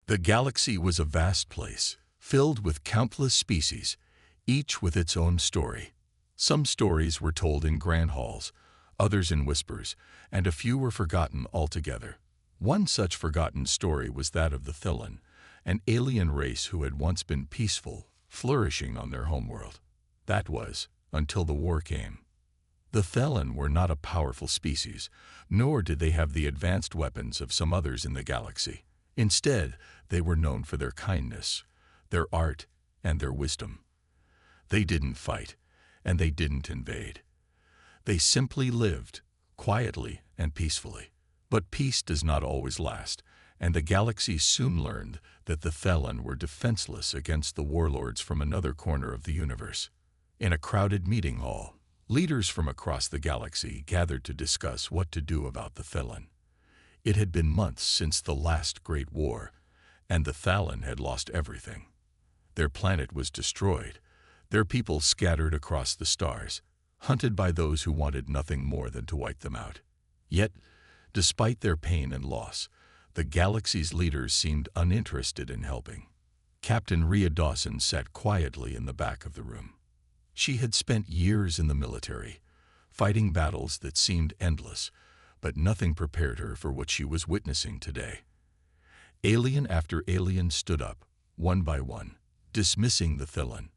The galaxy was a vast place, filled with countless species, each with its own story. Some stories were told in grand halls, others in whispers, and a few were forgotten altogether. One such forgotten story was that of the Thillen, an alien race who had once been peaceful, flourishing on their homeworld. That was, until the war came. The Thillen were not a powerful species, nor did they have the advanced weapons of some others in the galaxy. Instead, they were known for their kindness, their art, and their wisdom. They didn't fight, and they didn't invade. They simply lived, quietly and peacefully. But peace does not always last, and the galaxy soon learned that the Thillen were defenseless against the warlords from another corner of the universe. In a crowded meeting hall, leaders from across the galaxy gathered to discuss what to do about the Thillen. It had been months since the last great war, and the Thillen had lost everything. Their planet was destroyed, their people scattered across the stars, hunted by those who wanted nothing more than to wipe them out. Yet, despite their pain and loss, the galaxy's leaders seemed uninterested in helping. Captain Rhea Dawson sat quietly in the back of the room. She had spent years in the military, fighting battles that seemed endless, but nothing prepared her for what she was witnessing today. Alien after alien stood up, one by one, dismissing the Thillen.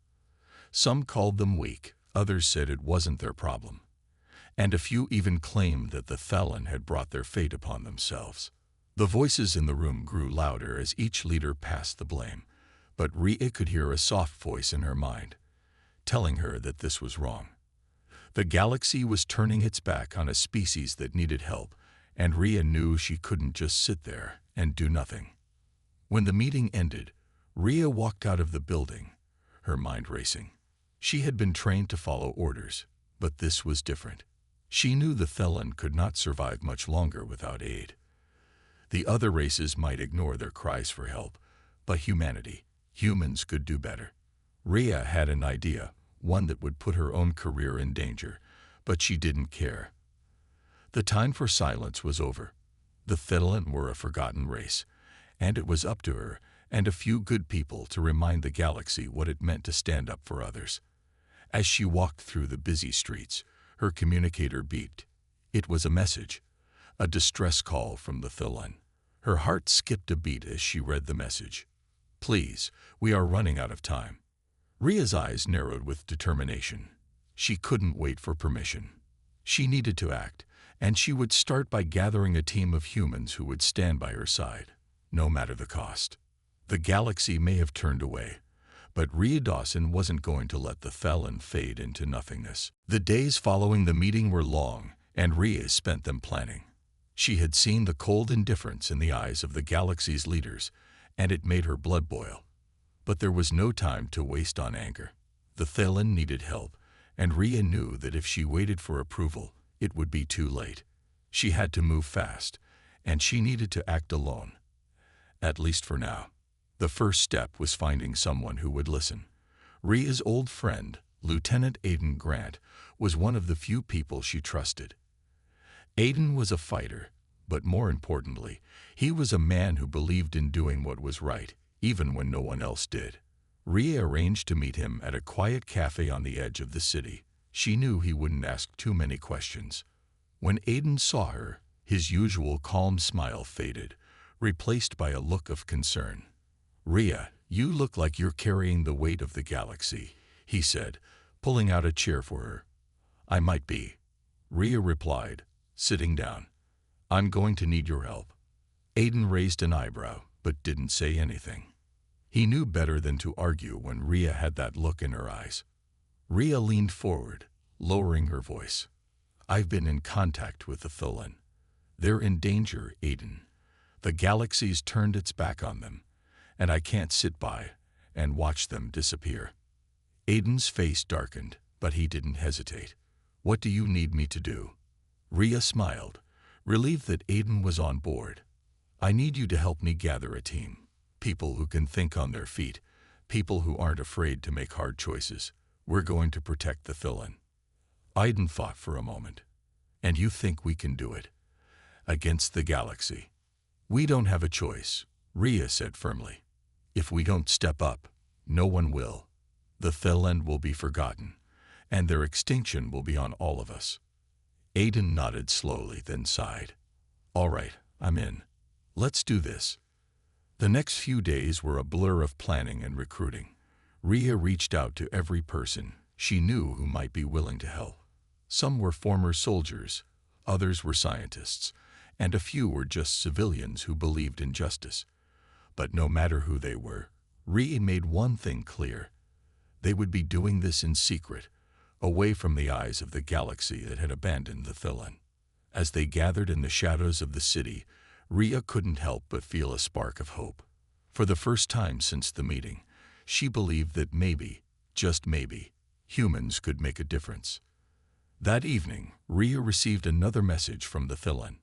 Some called them weak, others said it wasn't their problem, and a few even claimed that the Thillen had brought their fate upon themselves. The voices in the room grew louder as each leader passed the blame, but Rhea could hear a soft voice in her mind, telling her that this was wrong. The galaxy was turning its back on a species that needed help, and Rhea knew she couldn't just sit there and do nothing. When the meeting ended, Rhea walked out of the building, her mind racing. She had been trained to follow orders, but this was different. She knew the Thillen could not survive much longer without aid. The other races might ignore their cries for help, but humans could do better. Rhea had an idea, one that would put her own career in danger, but she didn't care. The time for silence was over. The Thillen were a forgotten race, and it was up to her and a few good people to remind the galaxy what it meant to stand up for others. As she walked through the busy streets, her communicator beeped. It was a message, a distress call from the Thillen. Her heart skipped a beat as she read the message. "Please, we are running out of time." Rhea's eyes narrowed with determination. She couldn't wait for permission. She needed to act, and she would start by gathering a team of humans who would stand by her side, no matter the cost. The galaxy may have turned away, but Rhea Dawson wasn't going to let the Thillen fade into nothingness. The days following the meeting were long, and Rhea spent them planning. She had seen the cold indifference in the eyes of the galaxy's leaders, and it made her blood boil. But there was no time to waste on anger. The Thillen needed help, and Rhea knew that if she waited for approval, it would be too late. She had to move fast, and she needed to act alone. At least for now. The first step was finding someone who would listen. Rhea's old friend, Lieutenant Aiden Grant, was one of the few people she trusted. Aiden was a fighter, but more importantly, he was a man who believed in doing what was right, even when no one else did. Rhea arranged to meet him at a quiet cafe on the edge of the city. She knew he wouldn't ask too many questions. When Aiden saw her, his usual calm smile faded, replaced by a look of concern. "Rhea, you look like you're carrying the weight of the galaxy," he said, pulling out a chair for her. "I might be," Rhea replied, sitting down. "I'm going to need your help." Aiden raised an eyebrow, but didn't say anything. He knew better than to argue when Rhea had that look in her eyes. Rhea leaned forward, lowering her voice. "I've been in contact with the Thillen. They're in danger, Aiden. The galaxy's turned its back on them, and I can't sit by and watch them disappear." Aiden's face darkened, but he didn't hesitate. "What do you need me to do?" Rhea smiled, relieved that Aiden was on board. "I need you to help me gather a team. People who can think on their feet, people who aren't afraid to make hard choices. We're going to protect the Thillen." Aiden thought for a moment. "And you think we can do it? Against the galaxy?" "We don't have a choice. Rhea said firmly. If we don't step up, no one will. The Thelen will be forgotten, and their extinction will be on all of us. Aiden nodded slowly, then sighed. All right, I'm in. Let's do this. The next few days were a blur of planning and recruiting. Rhea reached out to every person she knew who might be willing to help. Some were former soldiers, others were scientists, and a few were just civilians who believed in justice. But no matter who they were, Rhea made one thing clear. They would be doing this in secret, away from the eyes of the galaxy that had abandoned the Thelen. As they gathered in the shadows of the city, Rhea couldn't help but feel a spark of hope. For the first time since the meeting, she believed that maybe, just maybe, humans could make a difference. That evening, Rhea received another message from the Thelen.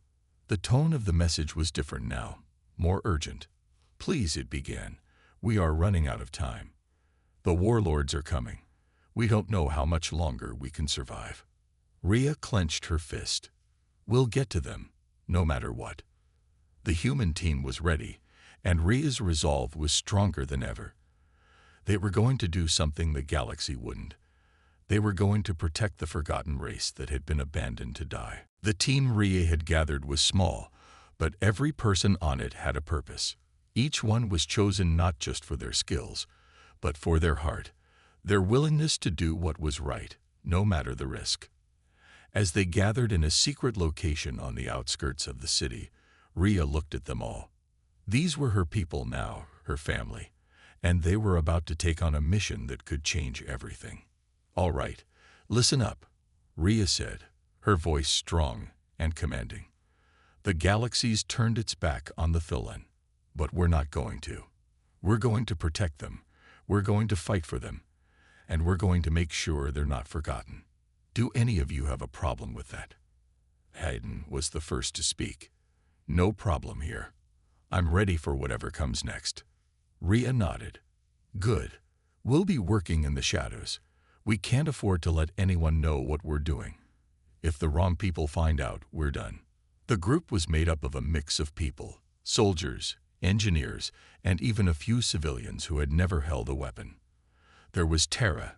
The tone of the message was different now, more urgent. Please, it began. We are running out of time. The warlords are coming. We don't know how much longer we can survive. Rhea clenched her fist. We'll get to them, no matter what. The human team was ready, and Rhea's resolve was stronger than ever. They were going to do something the galaxy wouldn't. They were going to protect the forgotten race that had been abandoned to die. The team Rhea had gathered was small, but every person on it had a purpose. Each one was chosen not just for their skills, but for their heart, their willingness to do what was right, no matter the risk. As they gathered in a secret location on the outskirts of the city, Rhea looked at them all. These were her people now, her family, and they were about to take on a mission that could change everything. All right, listen up, Rhea said, her voice strong and commanding. The galaxy's turned its back on the Thelen, but we're not going to. We're going to protect them, we're going to fight for them, and we're going to make sure they're not forgotten. Do any of you have a problem with that? Hayden was the first to speak. No problem here. I'm ready for whatever comes next. Rhea nodded. Good. We'll be working in the shadows. We can't afford to let anyone know what we're doing. If the wrong people find out, we're done. The group was made up of a mix of people, soldiers, engineers, and even a few civilians who had never held a weapon. There was Tara,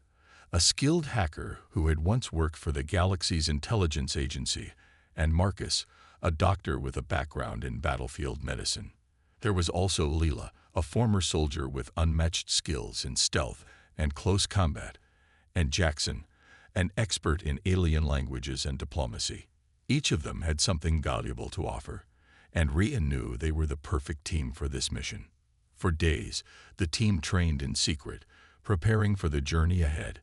a skilled hacker who had once worked for the galaxy's intelligence agency, and Marcus, a doctor with a background in battlefield medicine. There was also Leela, a former soldier with unmatched skills in stealth and close combat, and Jackson, an expert in alien languages and diplomacy. Each of them had something valuable to offer, and Rhea knew they were the perfect team for this mission. For days, the team trained in secret, preparing for the journey ahead.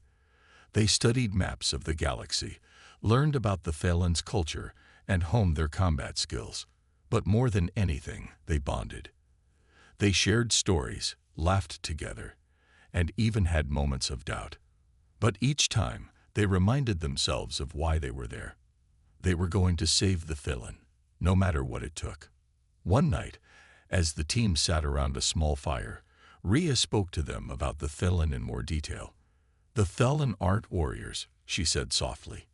They studied maps of the galaxy, learned about the Thelen's culture, and honed their combat skills. But more than anything, they bonded. They shared stories, laughed together, and even had moments of doubt. But each time, they reminded themselves of why they were there. They were going to save the Thelen, no matter what it took. One night, as the team sat around a small fire, Rhea spoke to them about the Thelen in more detail. The Thelen aren't warriors, she said softly.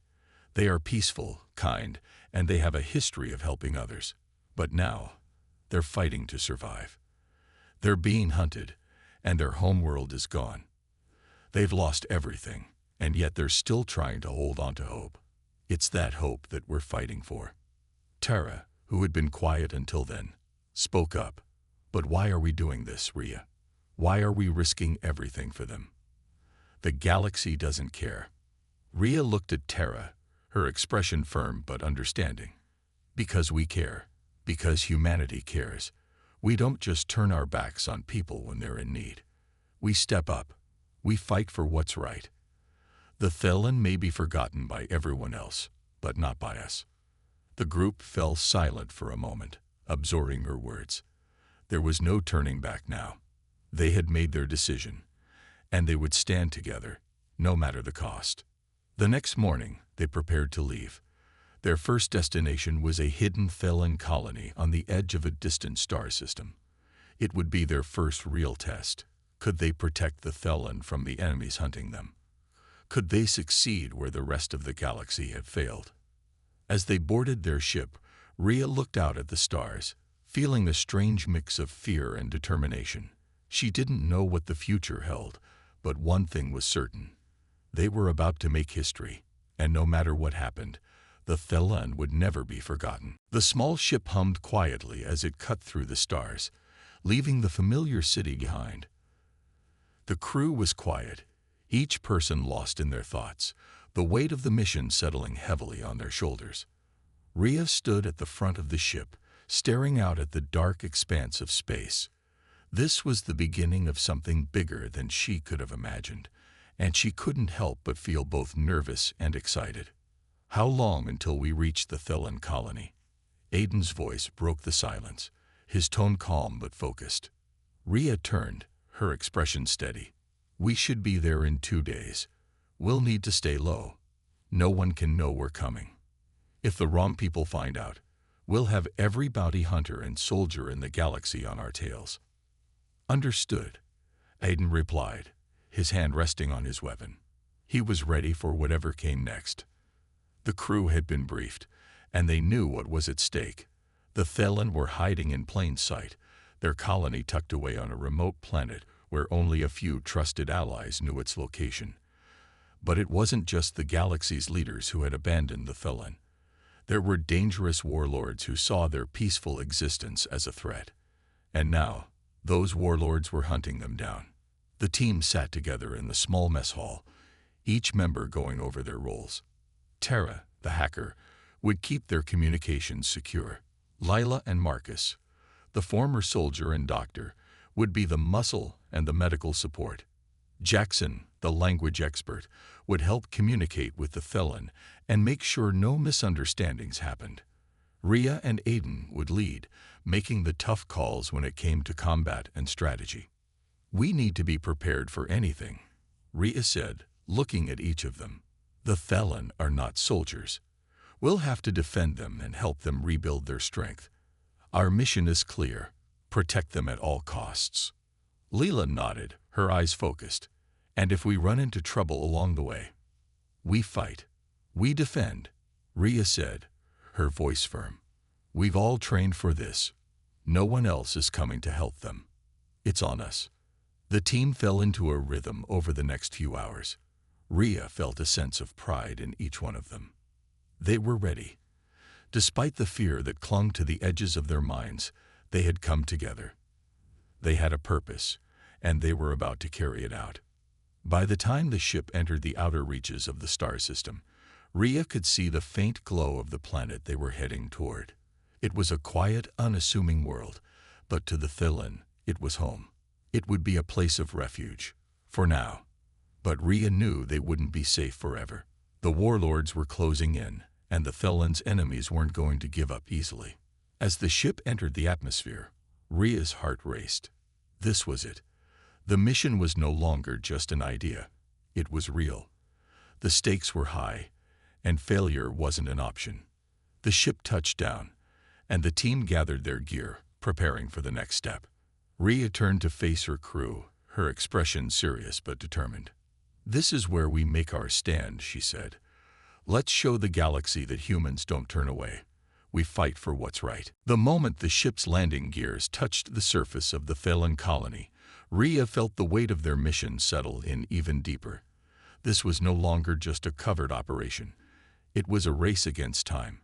They are peaceful, kind, and they have a history of helping others. But now, they're fighting to survive. They're being hunted, and their homeworld is gone. They've lost everything, and yet they're still trying to hold on to hope. It's that hope that we're fighting for. Tara, who had been quiet until then, spoke up. But why are we doing this, Rhea? Why are we risking everything for them? The galaxy doesn't care. Rhea looked at Tara, her expression firm but understanding. Because we care. Because humanity cares. We don't just turn our backs on people when they're in need. We step up. We fight for what's right. The Thelen may be forgotten by everyone else, but not by us. The group fell silent for a moment, absorbing her words. There was no turning back now. They had made their decision, and they would stand together, no matter the cost. The next morning, they prepared to leave. Their first destination was a hidden Thelen colony on the edge of a distant star system. It would be their first real test. Could they protect the Thelen from the enemies hunting them? Could they succeed where the rest of the galaxy had failed? As they boarded their ship, Rhea looked out at the stars, feeling a strange mix of fear and determination. She didn't know what the future held, but one thing was certain. They were about to make history, and no matter what happened, the Thelan would never be forgotten. The small ship hummed quietly as it cut through the stars, leaving the familiar city behind. The crew was quiet, each person lost in their thoughts, the weight of the mission settling heavily on their shoulders. Rhea stood at the front of the ship, staring out at the dark expanse of space. This was the beginning of something bigger than she could have imagined, and she couldn't help but feel both nervous and excited. How long until we reach the Thelan colony? Aiden's voice broke the silence, his tone calm but focused. Rhea turned, her expression steady. We should be there in 2 days. We'll need to stay low. No one can know we're coming. If the wrong people find out, we'll have every bounty hunter and soldier in the galaxy on our tails. Understood, Aiden replied, his hand resting on his weapon. He was ready for whatever came next. The crew had been briefed, and they knew what was at stake. The Thelan were hiding in plain sight, their colony tucked away on a remote planet where only a few trusted allies knew its location. But it wasn't just the galaxy's leaders who had abandoned the Thelan. There were dangerous warlords who saw their peaceful existence as a threat. And now, those warlords were hunting them down. The team sat together in the small mess hall, each member going over their roles. Tara, the hacker, would keep their communications secure. Lila and Marcus, the former soldier and doctor, would be the muscle and the medical support. Jackson, the language expert, would help communicate with the Thelan and make sure no misunderstandings happened. Rhea and Aiden would lead, making the tough calls when it came to combat and strategy. We need to be prepared for anything, Rhea said, looking at each of them. The Thelan are not soldiers. We'll have to defend them and help them rebuild their strength. Our mission is clear: protect them at all costs. Leela nodded, her eyes focused. And if we run into trouble along the way, we fight. We defend, Rhea said, her voice firm. We've all trained for this. No one else is coming to help them. It's on us. The team fell into a rhythm over the next few hours. Rhea felt a sense of pride in each one of them. They were ready. Despite the fear that clung to the edges of their minds, they had come together. They had a purpose, and they were about to carry it out. By the time the ship entered the outer reaches of the star system, Rhea could see the faint glow of the planet they were heading toward. It was a quiet, unassuming world, but to the Thelan, it was home. It would be a place of refuge, for now. But Rhea knew they wouldn't be safe forever. The warlords were closing in, and the Thelan's enemies weren't going to give up easily. As the ship entered the atmosphere, Rhea's heart raced. This was it. The mission was no longer just an idea. It was real. The stakes were high, and failure wasn't an option. The ship touched down, and the team gathered their gear, preparing for the next step. Rhea turned to face her crew, her expression serious but determined. "This is where we make our stand," she said. "Let's show the galaxy that humans don't turn away. We fight for what's right." The moment the ship's landing gears touched the surface of the Thelan colony, Rhea felt the weight of their mission settle in even deeper. This was no longer just a covert operation. It was a race against time.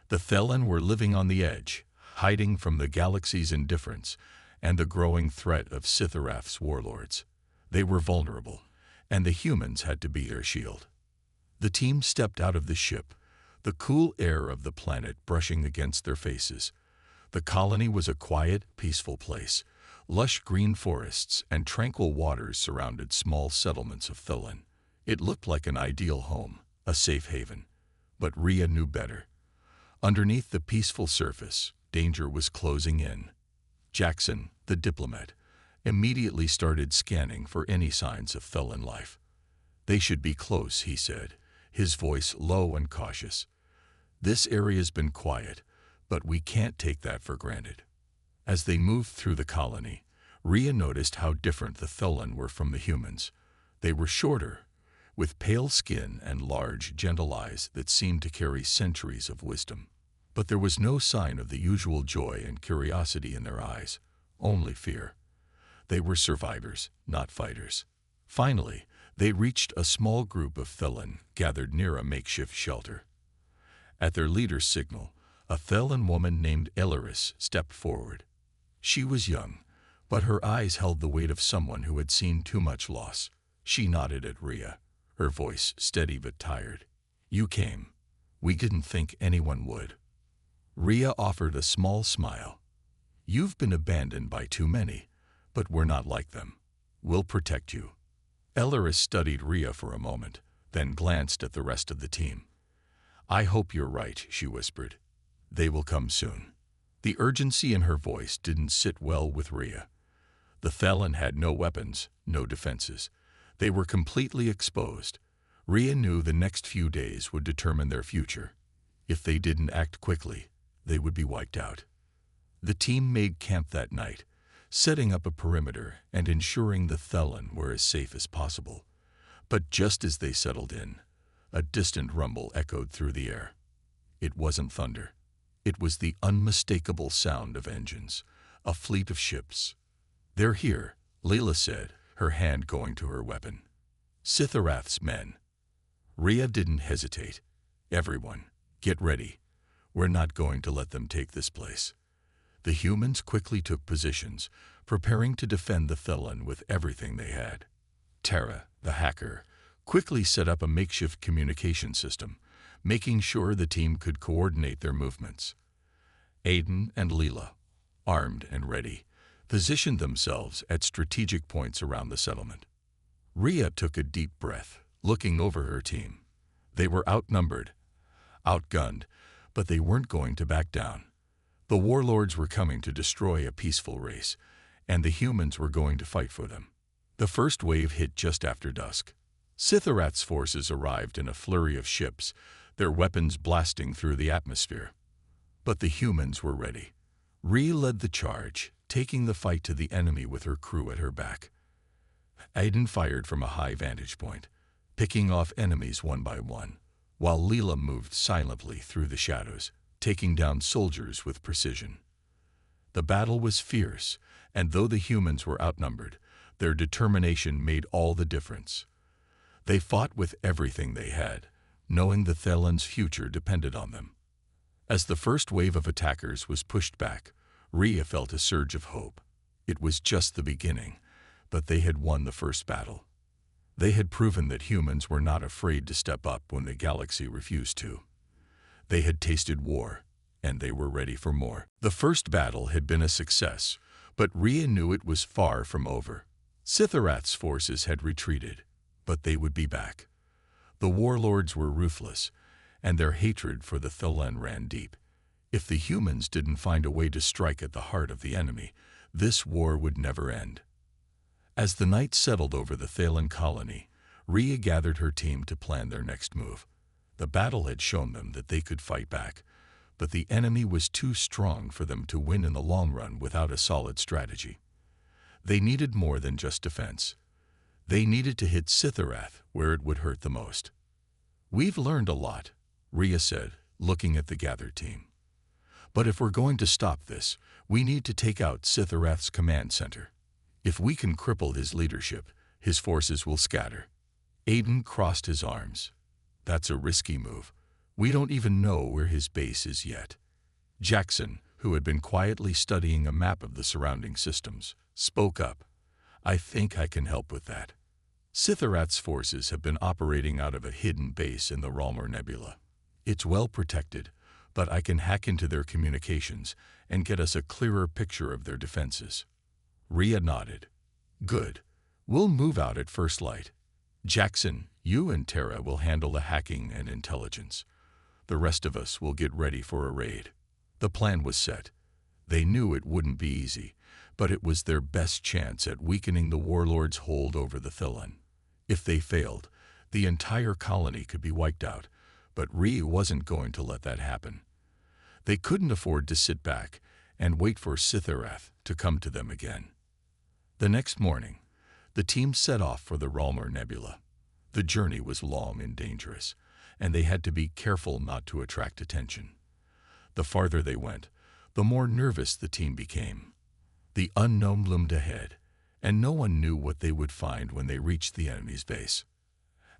The Thelan were living on the edge, hiding from the galaxy's indifference and the growing threat of Sitharath's warlords. They were vulnerable, and the humans had to be their shield. The team stepped out of the ship, the cool air of the planet brushing against their faces. The colony was a quiet, peaceful place. Lush green forests and tranquil waters surrounded small settlements of Thelan. It looked like an ideal home, a safe haven. But Rhea knew better. Underneath the peaceful surface, danger was closing in. Jackson, the diplomat, immediately started scanning for any signs of Thelan life. "They should be close," he said, his voice low and cautious. "This area's been quiet, but we can't take that for granted." As they moved through the colony, Rhea noticed how different the Thelan were from the humans. They were shorter, with pale skin and large, gentle eyes that seemed to carry centuries of wisdom. But there was no sign of the usual joy and curiosity in their eyes, only fear. They were survivors, not fighters. Finally, they reached a small group of Thelen gathered near a makeshift shelter. At their leader's signal, a Thelen woman named Elaris stepped forward. She was young, but her eyes held the weight of someone who had seen too much loss. She nodded at Rhea, her voice steady but tired. "You came. We didn't think anyone would." Rhea offered a small smile. "You've been abandoned by too many, but we're not like them. We'll protect you." Elaris studied Rhea for a moment, then glanced at the rest of the team. "I hope you're right," she whispered. "They will come soon." The urgency in her voice didn't sit well with Rhea. The Thelen had no weapons, no defenses. They were completely exposed. Rhea knew the next few days would determine their future. If they didn't act quickly, they would be wiped out. The team made camp that night, setting up a perimeter and ensuring the Thelen were as safe as possible. But just as they settled in, a distant rumble echoed through the air. It wasn't thunder. It was the unmistakable sound of engines, a fleet of ships. "They're here," Leela said, her hand going to her weapon. "Sitharath's men." Rhea didn't hesitate. "Everyone, get ready. We're not going to let them take this place." The humans quickly took positions, preparing to defend the Thelen with everything they had. Terra, the hacker, quickly set up a makeshift communication system, making sure the team could coordinate their movements. Aiden and Leela, armed and ready, positioned themselves at strategic points around the settlement. Rhea took a deep breath, looking over her team. They were outnumbered, outgunned, but they weren't going to back down. The warlords were coming to destroy a peaceful race, and the humans were going to fight for them. The first wave hit just after dusk. Sitharath's forces arrived in a flurry of ships, their weapons blasting through the atmosphere. But the humans were ready. Rhea led the charge, taking the fight to the enemy with her crew at her back. Aiden fired from a high vantage point, picking off enemies one by one, while Leela moved silently through the shadows, taking down soldiers with precision. The battle was fierce, and though the humans were outnumbered, their determination made all the difference. They fought with everything they had, knowing the Thelen's future depended on them. As the first wave of attackers was pushed back, Rhea felt a surge of hope. It was just the beginning, but they had won the first battle. They had proven that humans were not afraid to step up when the galaxy refused to. They had tasted war, and they were ready for more. The first battle had been a success, but Rhea knew it was far from over. Sitharath's forces had retreated, but they would be back. The warlords were ruthless, and their hatred for the Thelen ran deep. If the humans didn't find a way to strike at the heart of the enemy, this war would never end. As the night settled over the Thelen colony, Rhea gathered her team to plan their next move. The battle had shown them that they could fight back, but the enemy was too strong for them to win in the long run without a solid strategy. They needed more than just defense. They needed to hit Sitharath where it would hurt the most. "We've learned a lot," Rhea said, looking at the gathered team. "But if we're going to stop this, we need to take out Sitharath's command center. If we can cripple his leadership, his forces will scatter." Aiden crossed his arms. "That's a risky move. We don't even know where his base is yet." Jackson, who had been quietly studying a map of the surrounding systems, spoke up. "I think I can help with that. Sitharath's forces have been operating out of a hidden base in the Ralmer Nebula. It's well protected, but I can hack into their communications and get us a clearer picture of their defenses." Rhea nodded. "Good. We'll move out at first light. Jackson, you and Terra will handle the hacking and intelligence. The rest of us will get ready for a raid." The plan was set. They knew it wouldn't be easy, but it was their best chance at weakening the warlords' hold over the Thelen. If they failed, the entire colony could be wiped out, but Rhea wasn't going to let that happen. They couldn't afford to sit back and wait for Sitharath to come to them again. The next morning, the team set off for the Ralmer Nebula. The journey was long and dangerous, and they had to be careful not to attract attention. The farther they went, the more nervous the team became. The unknown loomed ahead, and no one knew what they would find when they reached the enemy's base.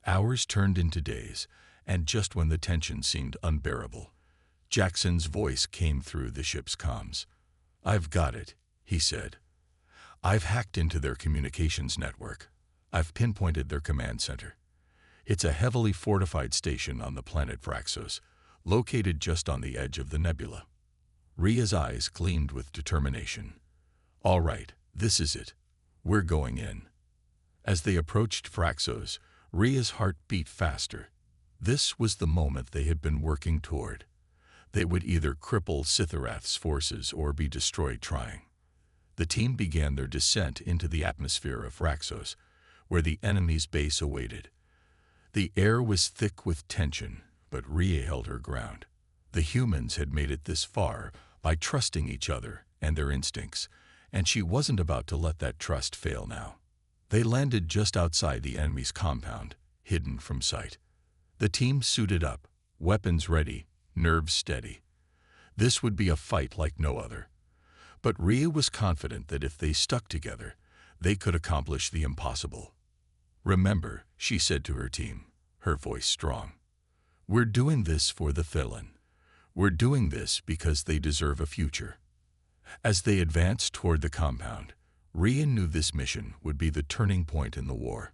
Hours turned into days, and just when the tension seemed unbearable, Jackson's voice came through the ship's comms. "I've got it," he said. "I've hacked into their communications network. I've pinpointed their command center. It's a heavily fortified station on the planet Vraxos, located just on the edge of the nebula." Rhea's eyes gleamed with determination. "All right, this is it. We're going in." As they approached Vraxos, Rhea's heart beat faster. This was the moment they had been working toward. They would either cripple Sitharath's forces or be destroyed trying. The team began their descent into the atmosphere of Vraxos, where the enemy's base awaited. The air was thick with tension, but Rhea held her ground. The humans had made it this far by trusting each other and their instincts, and she wasn't about to let that trust fail now. They landed just outside the enemy's compound, hidden from sight. The team suited up, weapons ready, nerves steady. This would be a fight like no other. But Rhea was confident that if they stuck together, they could accomplish the impossible. "Remember," she said to her team, her voice strong, "we're doing this for the Thillen. We're doing this because they deserve a future." As they advanced toward the compound, Rhea knew this mission would be the turning point in the war.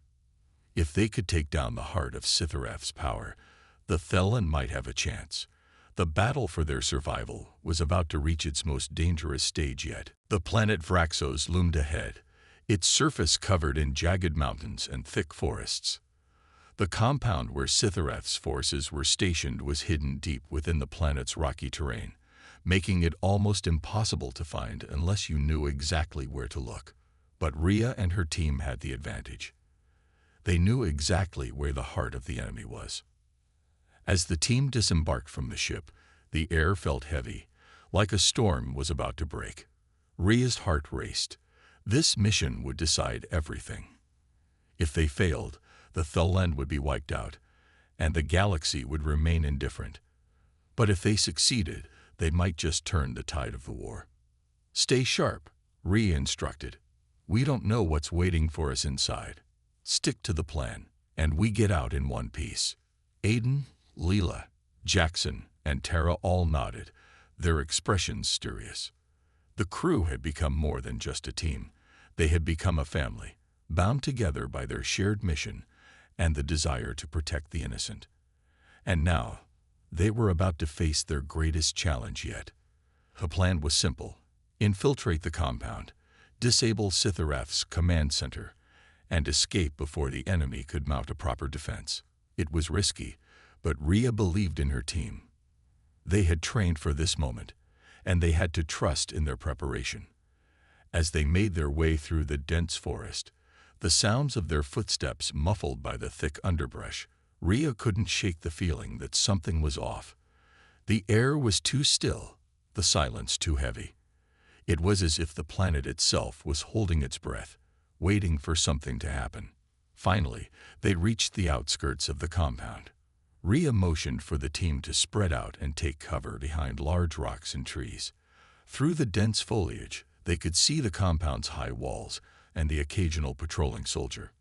If they could take down the heart of Sitharath's power, the Thillen might have a chance. The battle for their survival was about to reach its most dangerous stage yet. The planet Vraxos loomed ahead, its surface covered in jagged mountains and thick forests. The compound where Sitharath's forces were stationed was hidden deep within the planet's rocky terrain, making it almost impossible to find unless you knew exactly where to look. But Rhea and her team had the advantage. They knew exactly where the heart of the enemy was. As the team disembarked from the ship, the air felt heavy, like a storm was about to break. Rhea's heart raced. This mission would decide everything. If they failed, the Thillen would be wiped out, and the galaxy would remain indifferent. But if they succeeded, they might just turn the tide of the war. "Stay sharp," Rhea instructed. "We don't know what's waiting for us inside. Stick to the plan, and we get out in one piece." Aiden, Leela, Jackson, and Tara all nodded, their expressions serious. The crew had become more than just a team. They had become a family, bound together by their shared mission and the desire to protect the innocent. And now, they were about to face their greatest challenge yet. The plan was simple: infiltrate the compound, disable Sitharath's command center, and escape before the enemy could mount a proper defense. It was risky, but Rhea believed in her team. They had trained for this moment, and they had to trust in their preparation. As they made their way through the dense forest, the sounds of their footsteps muffled by the thick underbrush, Rhea couldn't shake the feeling that something was off. The air was too still, the silence too heavy. It was as if the planet itself was holding its breath, waiting for something to happen. Finally, they reached the outskirts of the compound. Rhea motioned for the team to spread out and take cover behind large rocks and trees. Through the dense foliage, they could see the compound's high walls and the occasional patrolling soldier.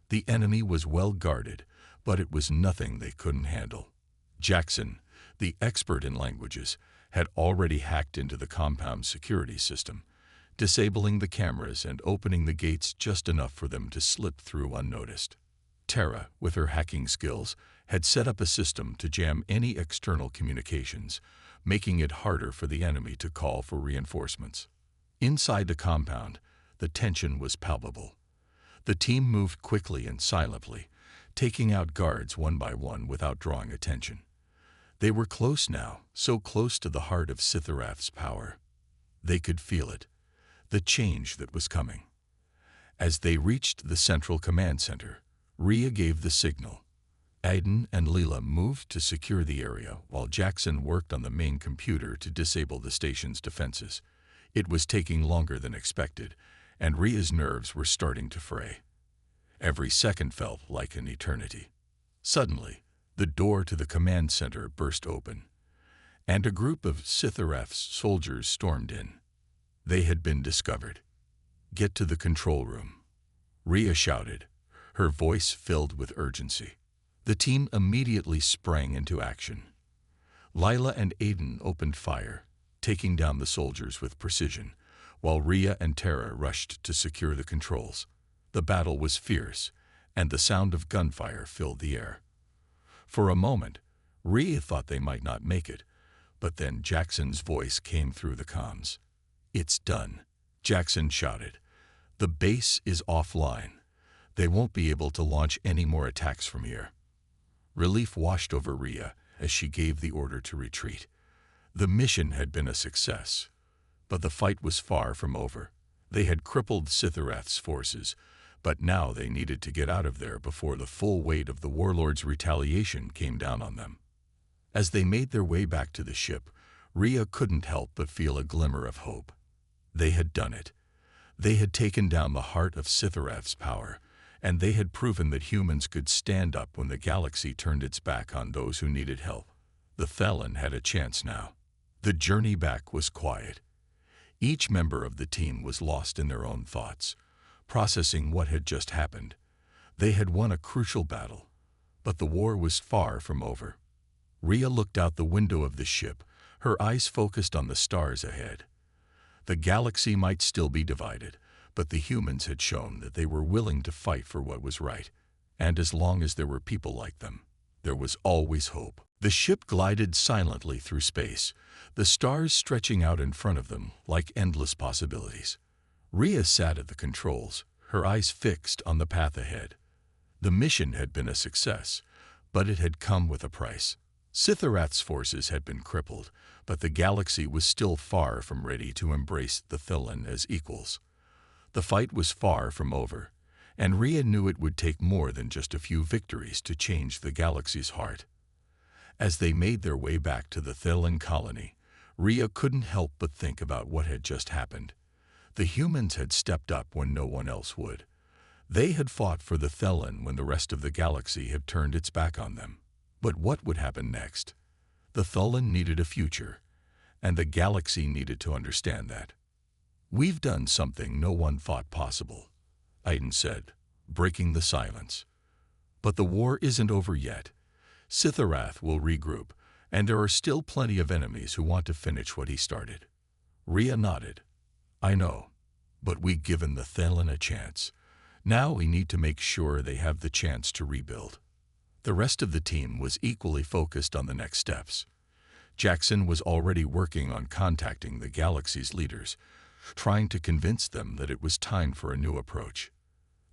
The enemy was well guarded, but it was nothing they couldn't handle. Jackson, the expert in languages, had already hacked into the compound's security system, disabling the cameras and opening the gates just enough for them to slip through unnoticed. Tara, with her hacking skills, had set up a system to jam any external communications, making it harder for the enemy to call for reinforcements. Inside the compound, the tension was palpable. The team moved quickly and silently, taking out guards one by one without drawing attention. They were close now, so close to the heart of Sitharath's power. They could feel it, the change that was coming. As they reached the central command center, Rhea gave the signal. Aiden and Leela moved to secure the area while Jackson worked on the main computer to disable the station's defenses. It was taking longer than expected, and Rhea's nerves were starting to fray. Every second felt like an eternity. Suddenly, the door to the command center burst open. and a group of Sitharath's soldiers stormed in. They had been discovered. "Get to the control room," Rhea shouted, her voice filled with urgency. The team immediately sprang into action. Lila and Aiden opened fire, taking down the soldiers with precision, while Rhea and Tara rushed to secure the controls. The battle was fierce, and the sound of gunfire filled the air. For a moment, Rhea thought they might not make it, but then Jackson's voice came through the comms. "It's done," Jackson shouted. "The base is offline. They won't be able to launch any more attacks from here." Relief washed over Rhea as she gave the order to retreat. The mission had been a success, but the fight was far from over. They had crippled Sitharath's forces, but now they needed to get out of there before the full weight of the warlord's retaliation came down on them. As they made their way back to the ship, Rhea couldn't help but feel a glimmer of hope. They had done it. They had taken down the heart of Sitharath's power, and they had proven that humans could stand up when the galaxy turned its back on those who needed help. The Thelen had a chance now. The journey back was quiet. Each member of the team was lost in their own thoughts, processing what had just happened. They had won a crucial battle, but the war was far from over. Rhea looked out the window of the ship, her eyes focused on the stars ahead. The galaxy might still be divided, but the humans had shown that they were willing to fight for what was right, and as long as there were people like them, there was always hope. The ship glided silently through space, the stars stretching out in front of them like endless possibilities. Rhea sat at the controls, her eyes fixed on the path ahead. The mission had been a success, but it had come with a price. Sitharath's forces had been crippled, but the galaxy was still far from ready to embrace the Thelen as equals. The fight was far from over, and Rhea knew it would take more than just a few victories to change the galaxy's heart. As they made their way back to the Thelen colony, Rhea couldn't help but think about what had just happened. The humans had stepped up when no one else would. They had fought for the Thelen when the rest of the galaxy had turned its back on them. But what would happen next? The Thelen needed a future, and the galaxy needed to understand that. "We've done something no one thought possible," Aiden said, breaking the silence. "But the war isn't over yet. Sitharath will regroup, and there are still plenty of enemies who want to finish what he started." Rhea nodded. "I know, but we've given the Thelen a chance. Now we need to make sure they have the chance to rebuild." The rest of the team was equally focused on the next steps. Jackson was already working on contacting the galaxy's leaders, trying to convince them that it was time for a new approach.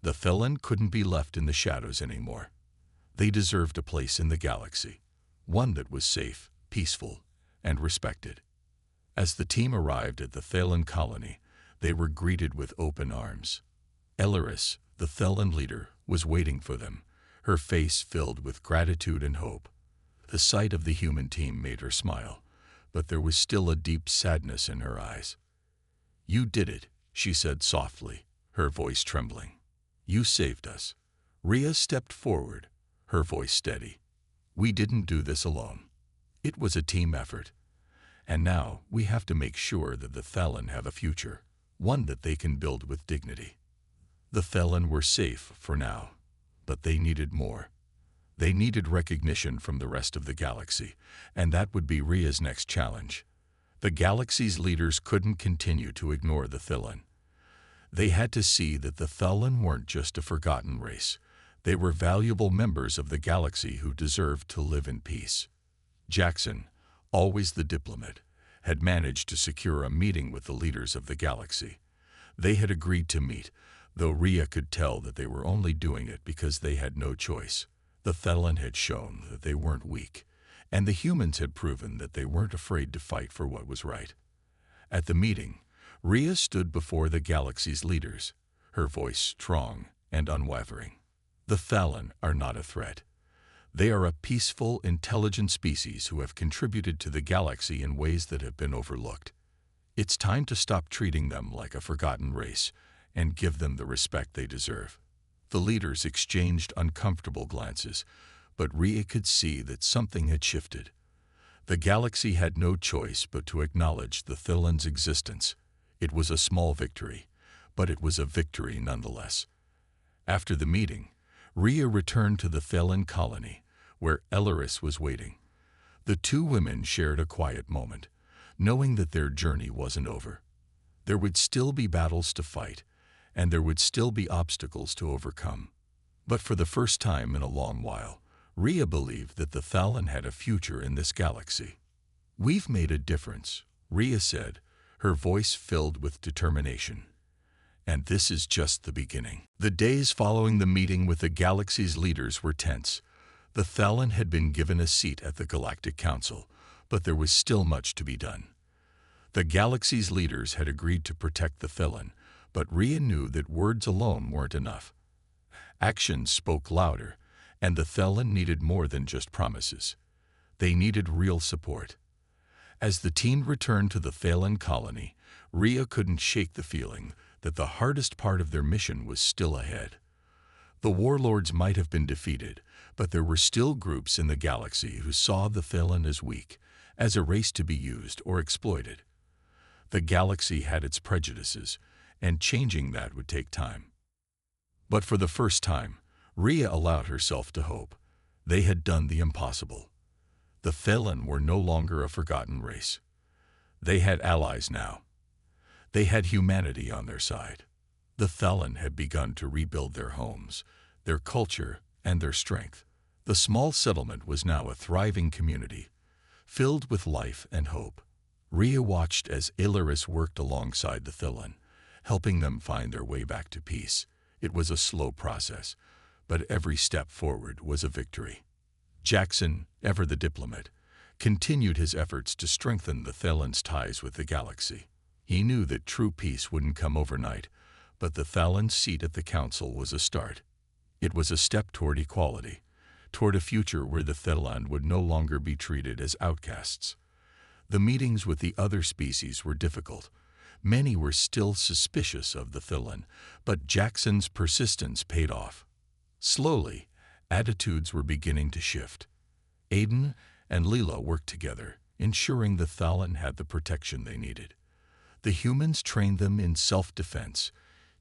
The Thelen couldn't be left in the shadows anymore. They deserved a place in the galaxy, one that was safe, peaceful, and respected. As the team arrived at the Thelen colony, they were greeted with open arms. Elaris, the Thelen leader, was waiting for them, her face filled with gratitude and hope. The sight of the human team made her smile, but there was still a deep sadness in her eyes. "You did it," she said softly, her voice trembling. "You saved us." Rhea stepped forward, her voice steady. "We didn't do this alone. It was a team effort. And now we have to make sure that the Thelen have a future, one that they can build with dignity." The Thelen were safe for now, but they needed more. They needed recognition from the rest of the galaxy, and that would be Rhea's next challenge. The galaxy's leaders couldn't continue to ignore the Thelen. They had to see that the Thelen weren't just a forgotten race. They were valuable members of the galaxy who deserved to live in peace. Jackson, always the diplomat, had managed to secure a meeting with the leaders of the galaxy. They had agreed to meet, though Rhea could tell that they were only doing it because they had no choice. The Thelen had shown that they weren't weak, and the humans had proven that they weren't afraid to fight for what was right. At the meeting, Rhea stood before the galaxy's leaders, her voice strong and unwavering. "The Thelen are not a threat. They are a peaceful, intelligent species who have contributed to the galaxy in ways that have been overlooked. It's time to stop treating them like a forgotten race and give them the respect they deserve." The leaders exchanged uncomfortable glances, but Rhea could see that something had shifted. The galaxy had no choice but to acknowledge the Thillan's existence. It was a small victory, but it was a victory nonetheless. After the meeting, Rhea returned to the Thillan colony, where Elleris was waiting. The two women shared a quiet moment, knowing that their journey wasn't over. There would still be battles to fight, and there would still be obstacles to overcome. But for the first time in a long while, Rhea believed that the Thillan had a future in this galaxy. "We've made a difference," Rhea said, her voice filled with determination. "And this is just the beginning." The days following the meeting with the galaxy's leaders were tense. The Thillan had been given a seat at the Galactic Council, but there was still much to be done. The galaxy's leaders had agreed to protect the Thillan, but Rhea knew that words alone weren't enough. Actions spoke louder, and the Thillan needed more than just promises. They needed real support. As the team returned to the Thillan colony, Rhea couldn't shake the feeling that the hardest part of their mission was still ahead. The warlords might have been defeated, but there were still groups in the galaxy who saw the Thillan as weak, as a race to be used or exploited. The galaxy had its prejudices, and changing that would take time. But for the first time, Rhea allowed herself to hope. They had done the impossible. The Thillan were no longer a forgotten race. They had allies now. They had humanity on their side. The Thillan had begun to rebuild their homes, their culture, and their strength. The small settlement was now a thriving community, filled with life and hope. Rhea watched as Elleris worked alongside the Thillan, helping them find their way back to peace. It was a slow process, but every step forward was a victory. Jackson, ever the diplomat, continued his efforts to strengthen the Thillan's ties with the galaxy. He knew that true peace wouldn't come overnight, but the Thillan's seat at the council was a start. It was a step toward equality, toward a future where the Thillan would no longer be treated as outcasts. The meetings with the other species were difficult. Many were still suspicious of the Thillan, but Jackson's persistence paid off. Slowly, attitudes were beginning to shift. Aiden and Leela worked together, ensuring the Thillan had the protection they needed. The humans trained them in self-defense,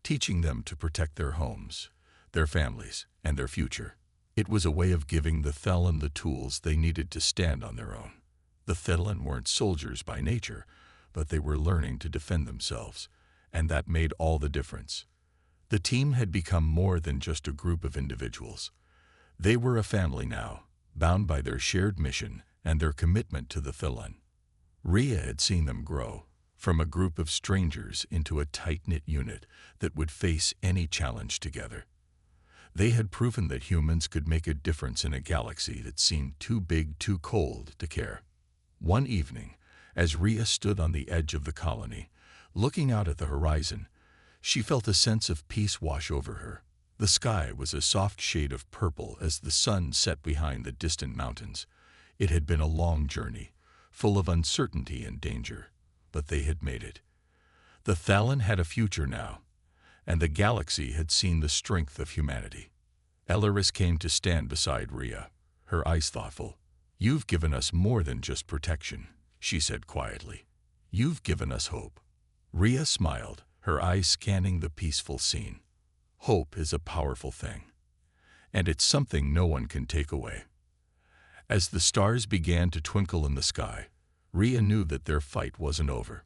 teaching them to protect their homes, their families, and their future. It was a way of giving the Thillan the tools they needed to stand on their own. The Thillan weren't soldiers by nature, but they were learning to defend themselves, and that made all the difference. The team had become more than just a group of individuals. They were a family now, bound by their shared mission and their commitment to the Thillan. Rhea had seen them grow, from a group of strangers into a tight-knit unit that would face any challenge together. They had proven that humans could make a difference in a galaxy that seemed too big, too cold to care. One evening, as Rhea stood on the edge of the colony, looking out at the horizon, she felt a sense of peace wash over her. The sky was a soft shade of purple as the sun set behind the distant mountains. It had been a long journey, full of uncertainty and danger, but they had made it. The Thillan had a future now, and the galaxy had seen the strength of humanity. Elleris came to stand beside Rhea, her eyes thoughtful. "You've given us more than just protection," she said quietly. "You've given us hope." Rhea smiled, her eyes scanning the peaceful scene. Hope is a powerful thing, and it's something no one can take away. As the stars began to twinkle in the sky, Rhea knew that their fight wasn't over.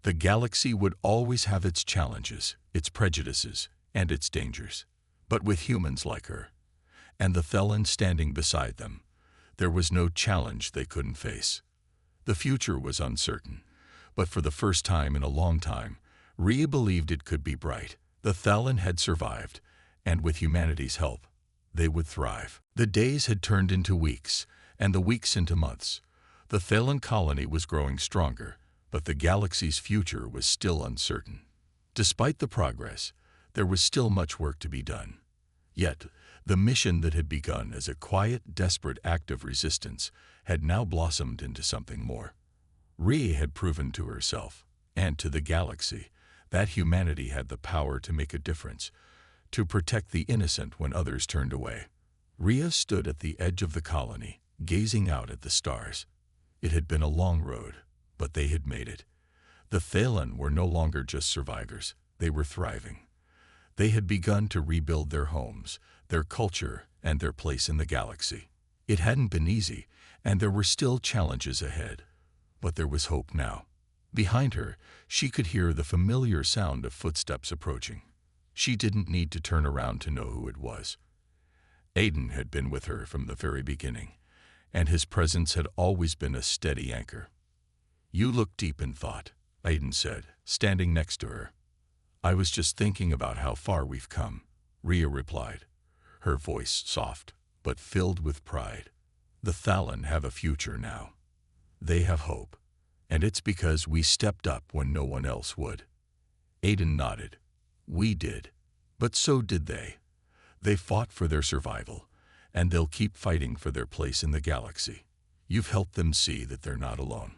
The galaxy would always have its challenges, its prejudices, and its dangers. But with humans like her, and the Thillan standing beside them, there was no challenge they couldn't face. The future was uncertain, but for the first time in a long time, Rhea believed it could be bright. The Thillan had survived, and with humanity's help, they would thrive. The days had turned into weeks, and the weeks into months. The Thillan colony was growing stronger, but the galaxy's future was still uncertain. Despite the progress, there was still much work to be done. Yet, the mission that had begun as a quiet, desperate act of resistance had now blossomed into something more. Rhea had proven to herself, and to the galaxy, that humanity had the power to make a difference, to protect the innocent when others turned away. Rhea stood at the edge of the colony, gazing out at the stars. It had been a long road, but they had made it. The Thalen were no longer just survivors, they were thriving. They had begun to rebuild their homes, their culture, and their place in the galaxy. It hadn't been easy, and there were still challenges ahead. But there was hope now. Behind her, she could hear the familiar sound of footsteps approaching. She didn't need to turn around to know who it was. Aiden had been with her from the very beginning, and his presence had always been a steady anchor. "You look deep in thought," Aiden said, standing next to her. "I was just thinking about how far we've come," Rhea replied, her voice soft, but filled with pride. "The Thalen have a future now. They have hope, and it's because we stepped up when no one else would." Aiden nodded. "We did, but so did they. They fought for their survival, and they'll keep fighting for their place in the galaxy. You've helped them see that they're not alone."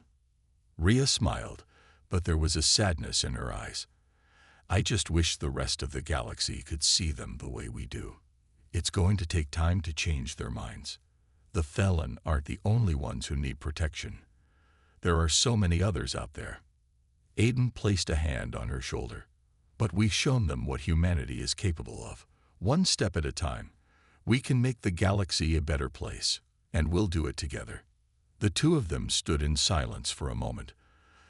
Rhea smiled, but there was a sadness in her eyes. "I just wish the rest of the galaxy could see them the way we do. It's going to take time to change their minds. The Thalen aren't the only ones who need protection. There are so many others out there." Aiden placed a hand on her shoulder. "But we've shown them what humanity is capable of. One step at a time. We can make the galaxy a better place, and we'll do it together." The two of them stood in silence for a moment,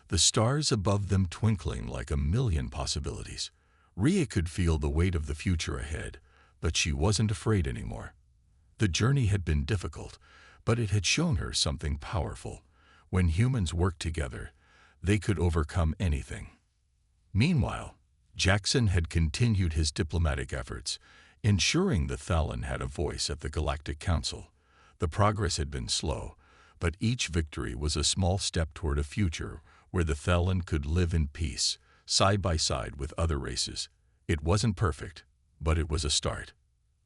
the stars above them twinkling like a million possibilities. Rhea could feel the weight of the future ahead, but she wasn't afraid anymore. The journey had been difficult, but it had shown her something powerful. When humans worked together, they could overcome anything. Meanwhile, Jackson had continued his diplomatic efforts, ensuring the Thalen had a voice at the Galactic Council. The progress had been slow, but each victory was a small step toward a future where the Thalen could live in peace, side by side with other races. It wasn't perfect, but it was a start.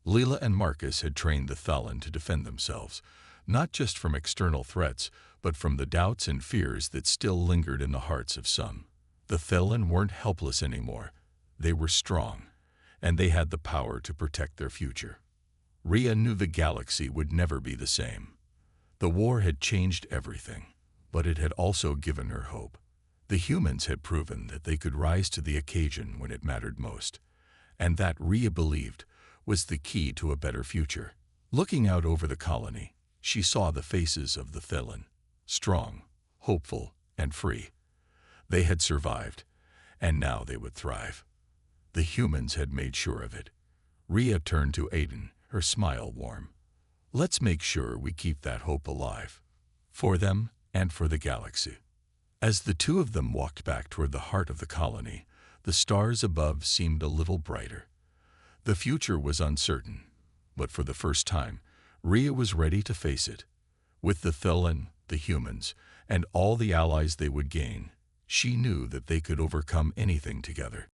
Leela and Marcus had trained the Thalen to defend themselves, not just from external threats, but from the doubts and fears that still lingered in the hearts of some. The Thalen weren't helpless anymore. They were strong, and they had the power to protect their future. Rhea knew the galaxy would never be the same. The war had changed everything, but it had also given her hope. The humans had proven that they could rise to the occasion when it mattered most, and that, Rhea believed, was the key to a better future. Looking out over the colony, she saw the faces of the Thalen, strong, hopeful, and free. They had survived, and now they would thrive. The humans had made sure of it. Rhea turned to Aiden, her smile warm. "Let's make sure we keep that hope alive, for them and for the galaxy." As the two of them walked back toward the heart of the colony, the stars above seemed a little brighter. The future was uncertain, but for the first time, Rhea was ready to face it. With the Thalen, the humans, and all the allies they would gain, she knew that they could overcome anything together.